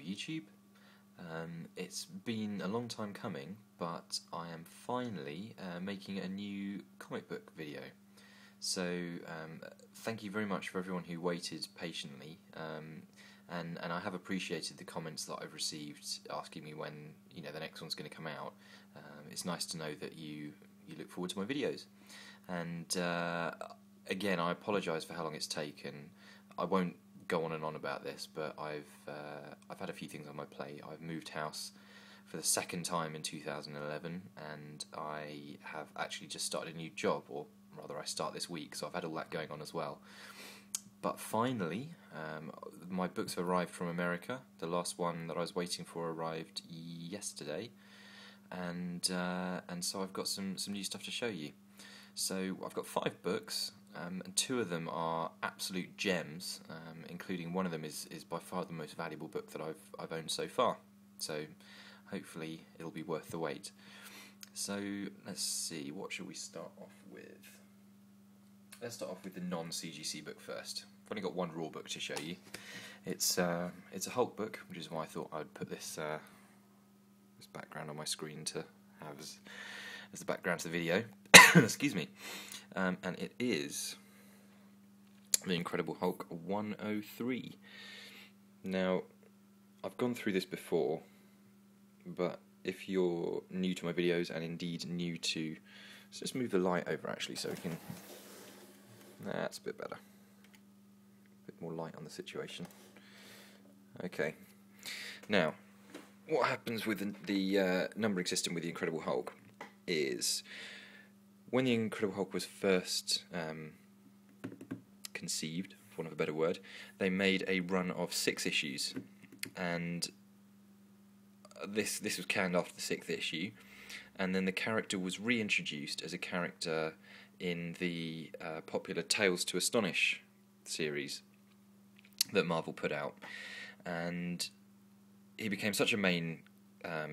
YouTube. It's been a long time coming, but I am finally making a new comic book video. So thank you very much for everyone who waited patiently, and I have appreciated the comments that I've received asking me when the next one's going to come out. It's nice to know that you look forward to my videos, and again, I apologise for how long it's taken. I won't go on and on about this, but I've had a few things on my plate. I've moved house for the second time in 2011, and I have actually just started a new job, or rather I start this week, so I've had all that going on as well. But finally, my books have arrived from America. The last one that I was waiting for arrived yesterday, and so I've got some new stuff to show you. So I've got 5 books, and 2 of them are absolute gems, including one of them is by far the most valuable book that I've owned so far. So hopefully it'll be worth the wait. So let's see, what should we start off with? Let's start off with the non-CGC book first. I've only got one raw book to show you. It's a Hulk book, which is why I thought I'd put this background on my screen to have as the background to the video. Excuse me. And it is The Incredible Hulk 103. Now, I've gone through this before, but if you're new to my videos, and indeed new to... Let's just move the light over actually so we can... That's a bit better. A bit more light on the situation. Okay. Now, what happens with the numbering system with the Incredible Hulk is... When the Incredible Hulk was first conceived, for want of a better word, they made a run of 6 issues, and this was canned after the 6th issue, and then the character was reintroduced as a character in the popular Tales to Astonish series that Marvel put out, and he became such a main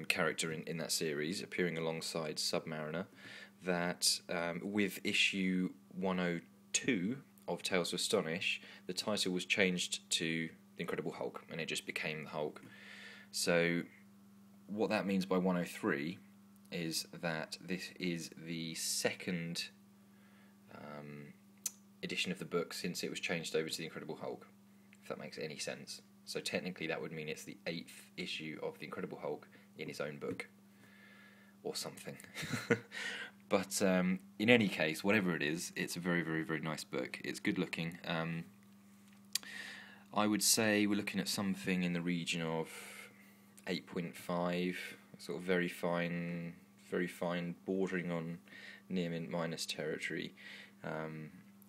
character in that series, appearing alongside Submariner, that with issue 102 of Tales to Astonish, the title was changed to The Incredible Hulk, and it just became the Hulk. So what that means by 103 is that this is the second edition of the book since it was changed over to The Incredible Hulk, if that makes any sense. So technically that would mean it's the 8th issue of The Incredible Hulk in his own book, or something. But in any case, whatever it is, it's a very, very, very nice book. It's good looking. I would say we're looking at something in the region of 8.5, sort of very fine, bordering on near mint minus territory.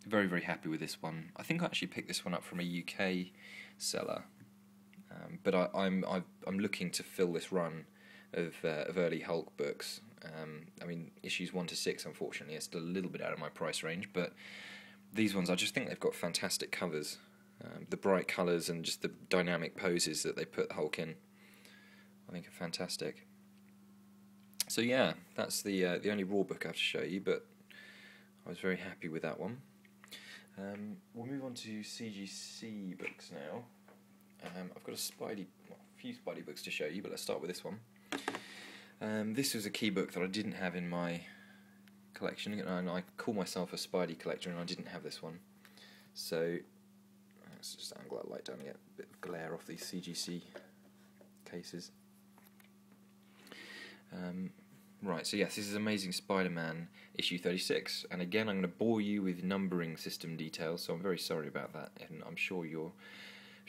Very, very happy with this one. I think I actually picked this one up from a UK seller, but I'm looking to fill this run of early Hulk books. I mean, issues 1 to 6, unfortunately, are still a little bit out of my price range, but these ones, I just think they've got fantastic covers. The bright colours and just the dynamic poses that they put Hulk in, I think are fantastic. So yeah, that's the only raw book I have to show you, but I was very happy with that one. We'll move on to CGC books now. I've got a few Spidey books to show you, but let's start with this one. This was a key book that I didn't have in my collection, and I call myself a Spidey collector, and I didn't have this one. So let's just angle that light down and get a bit of glare off these CGC cases. Right, so yes, this is Amazing Spider-Man issue 36, and again I'm going to bore you with numbering system details, so I'm very sorry about that, and I'm sure if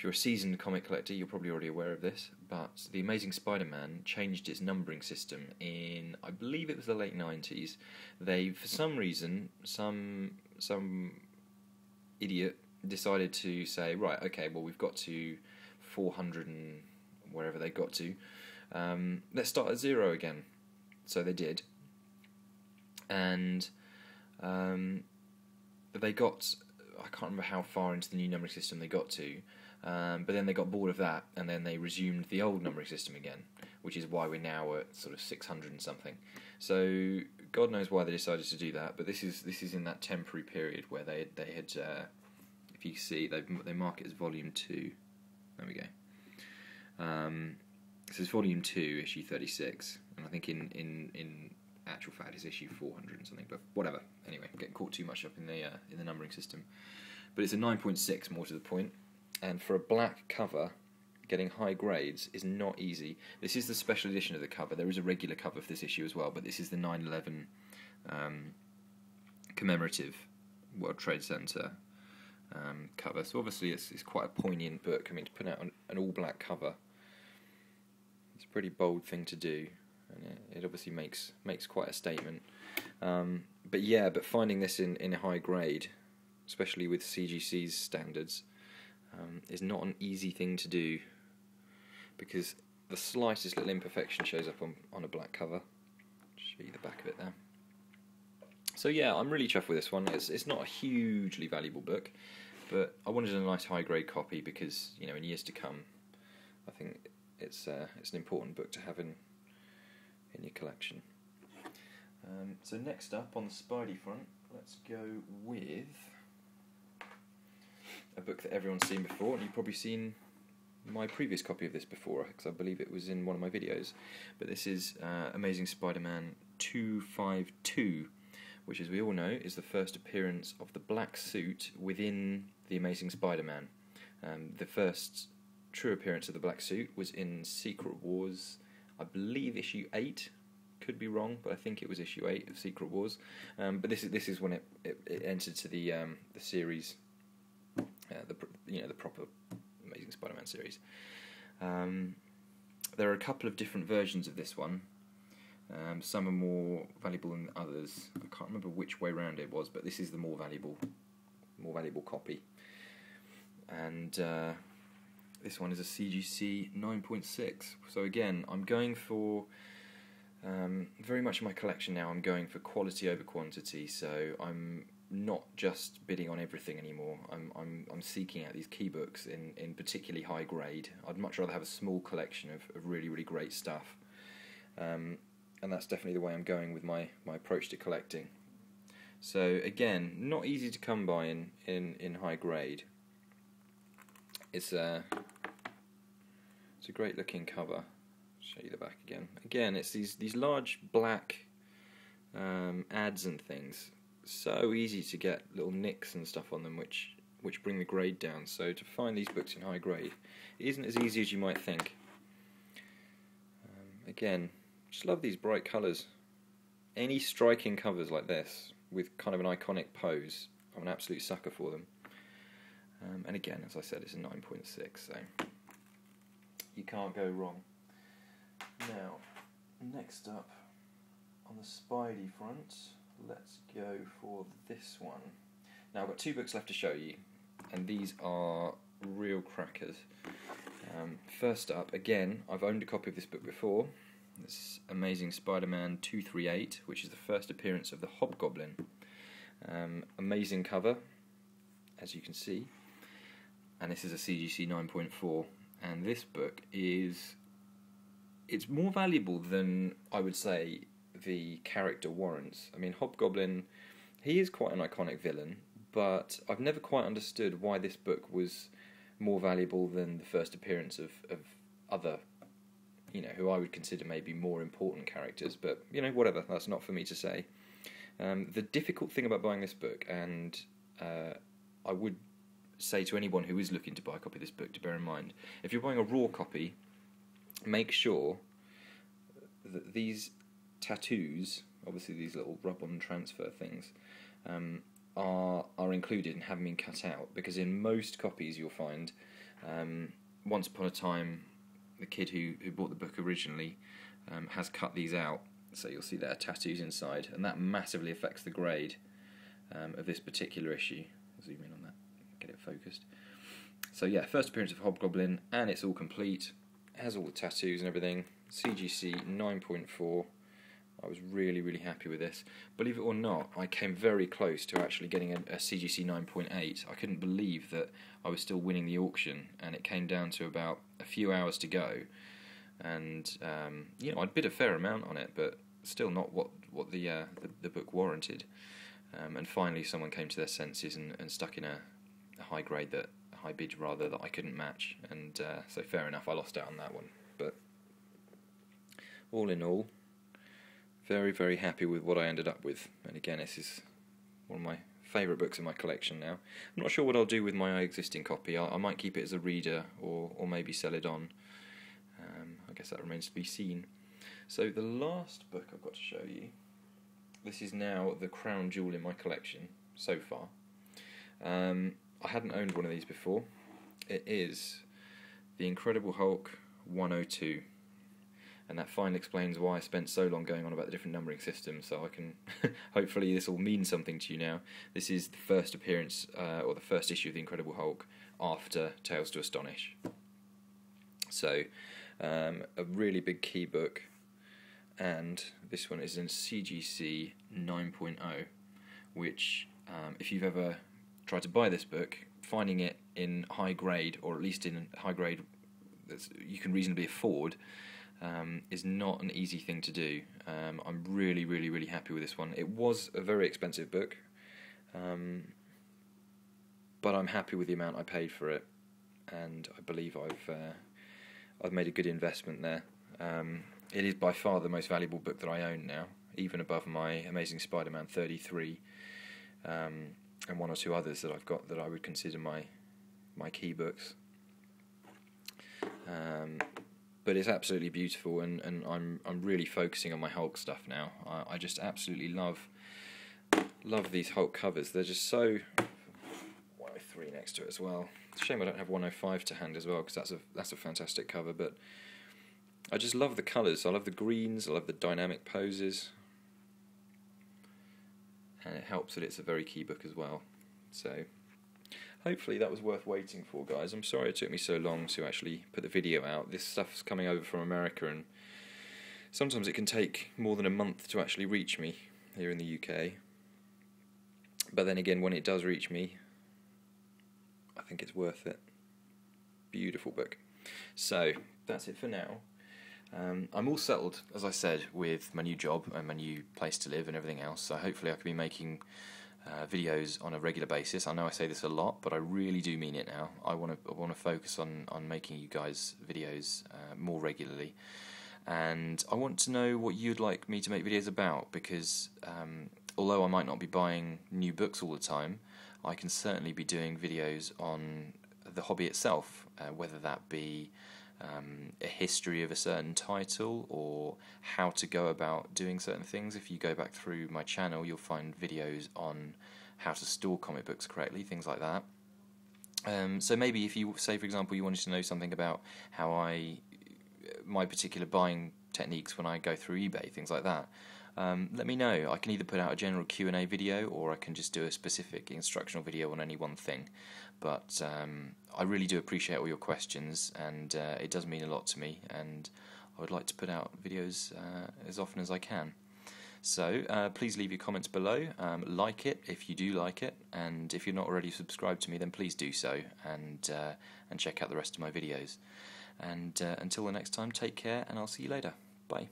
you're a seasoned comic collector, you're probably already aware of this, but the Amazing Spider-Man changed its numbering system in, I believe it was the late 90s. They, for some reason, some idiot decided to say, right, okay, well we've got to 400 and wherever they got to, let's start at 0 again. So they did, and they got, I can't remember how far into the new numbering system they got to, but then they got bored of that, and then they resumed the old numbering system again, which is why we're now at sort of 600 and something. So God knows why they decided to do that, but this is in that temporary period where they had if you see, they mark it as volume 2. There we go. This is Volume 2, Issue 36, and I think in actual fact it's Issue 400 and something, but whatever. Anyway, I'm getting caught too much up in the numbering system. But it's a 9.6, more to the point, and for a black cover, getting high grades is not easy. This is the special edition of the cover. There is a regular cover for this issue as well, but this is the 9/11 commemorative World Trade Center cover. So obviously it's quite a poignant book. I mean, to put out an all-black cover, it's a pretty bold thing to do, and it obviously makes quite a statement. But finding this in a high grade, especially with CGC's standards, is not an easy thing to do, because the slightest little imperfection shows up on a black cover. I'll show you the back of it there. So yeah, I'm really chuffed with this one. It's not a hugely valuable book, but I wanted a nice high grade copy because, you know, in years to come, I think it's an important book to have in your collection. So next up on the Spidey front, let's go with a book that everyone's seen before, and you've probably seen my previous copy of this before, because I believe it was in one of my videos. But this is Amazing Spider-Man 252, which, as we all know, is the first appearance of the black suit within the Amazing Spider-Man. The first true appearance of the black suit was in Secret Wars, I believe issue 8. Could be wrong, but I think it was issue 8 of Secret Wars. But this is when it entered to the series, the proper Amazing Spider-Man series. There are a couple of different versions of this one. Some are more valuable than others. I can't remember which way round it was, but this is the more valuable copy. And this one is a CGC 9.6. So again, I'm going for very much in my collection now. I'm going for quality over quantity. So I'm not just bidding on everything anymore. I'm seeking out these key books in particularly high grade. I'd much rather have a small collection of really, really great stuff. And that's definitely the way I'm going with my approach to collecting. So again, not easy to come by in high grade. It's a great looking cover. I'll show you the back again. Again, it's these large black ads and things. So easy to get little nicks and stuff on them, which bring the grade down. So to find these books in high grade, it isn't as easy as you might think. Again, just love these bright colours. Any striking covers like this with kind of an iconic pose, I'm an absolute sucker for them. And again, as I said, it's a 9.6, so you can't go wrong. Now, next up on the Spidey front, let's go for this one. Now, I've got 2 books left to show you, and these are real crackers. First up, again, I've owned a copy of this book before. This Amazing Spider-Man 238, which is the first appearance of the Hobgoblin. Amazing cover, as you can see. And this is a CGC 9.4. And this book it's more valuable than I would say the character warrants. I mean, Hobgoblin, he is quite an iconic villain, but I've never quite understood why this book was more valuable than the first appearance of other, who I would consider maybe more important characters, but, whatever, that's not for me to say. The difficult thing about buying this book, and I would say to anyone who is looking to buy a copy of this book to bear in mind, if you're buying a raw copy, make sure that these tattoos, obviously these little rub-on transfer things, are included and haven't been cut out, because in most copies you'll find, once upon a time, the kid who bought the book originally has cut these out, so you'll see there are tattoos inside, and that massively affects the grade of this particular issue. I'll zoom in on that, get it focused. So yeah, first appearance of Hobgoblin, and it's all complete. It has all the tattoos and everything. CGC 9.4. I was really, really happy with this. Believe it or not, I came very close to actually getting a CGC 9.8. I couldn't believe that I was still winning the auction, and it came down to about a few hours to go. And I'd bid a fair amount on it, but still not what the book warranted. And finally, someone came to their senses and stuck in a high grade that high bids rather, that I couldn't match, and so fair enough, I lost out on that one. But all in all, very, very happy with what I ended up with. And again, this is one of my favourite books in my collection now. I'm not sure what I'll do with my existing copy. I might keep it as a reader, or maybe sell it on. I guess that remains to be seen. So the last book I've got to show you, this is now the crown jewel in my collection so far. I hadn't owned one of these before. It is The Incredible Hulk 102. And that finally explains why I spent so long going on about the different numbering systems, so I can hopefully this will mean something to you now. This is the first appearance, or the first issue of The Incredible Hulk after Tales to Astonish. So, a really big key book, and this one is in CGC 9.0, which, if you've ever tried to buy this book, finding it in high grade, or at least in high grade that you can reasonably afford, is not an easy thing to do. I'm really, really, really happy with this one. It was a very expensive book, but I'm happy with the amount I paid for it, and I believe I've made a good investment there. It is by far the most valuable book that I own now, even above my Amazing Spider-Man 33, and one or two others that I've got that I would consider my key books. But it's absolutely beautiful, and I'm really focusing on my Hulk stuff now. I just absolutely love these Hulk covers. They're just so 103 next to it as well. It's a shame I don't have 105 to hand as well, because that's a fantastic cover. But I just love the colours. I love the greens. I love the dynamic poses, and it helps that it's a very key book as well. So hopefully that was worth waiting for, guys. I'm sorry it took me so long to actually put the video out. This stuff's coming over from America, and sometimes it can take more than a month to actually reach me here in the UK. But then again, when it does reach me, I think it's worth it. Beautiful book. So that's it for now. I'm all settled, as I said, with my new job and my new place to live and everything else, so hopefully I can be making videos on a regular basis. I know I say this a lot, but I really do mean it now. I want to focus on making you guys videos more regularly, and I want to know what you'd like me to make videos about, because although I might not be buying new books all the time, I can certainly be doing videos on the hobby itself, whether that be a history of a certain title, or how to go about doing certain things. If you go back through my channel, you'll find videos on how to store comic books correctly, things like that. So maybe if you, say for example, you wanted to know something about how my particular buying techniques when I go through eBay, things like that, let me know. I can either put out a general Q&A video, or I can just do a specific instructional video on any one thing. But I really do appreciate all your questions, and it does mean a lot to me, and I would like to put out videos as often as I can. So please leave your comments below, like it if you do like it, and if you're not already subscribed to me, then please do so, and check out the rest of my videos. And until the next time, take care, and I'll see you later. Bye.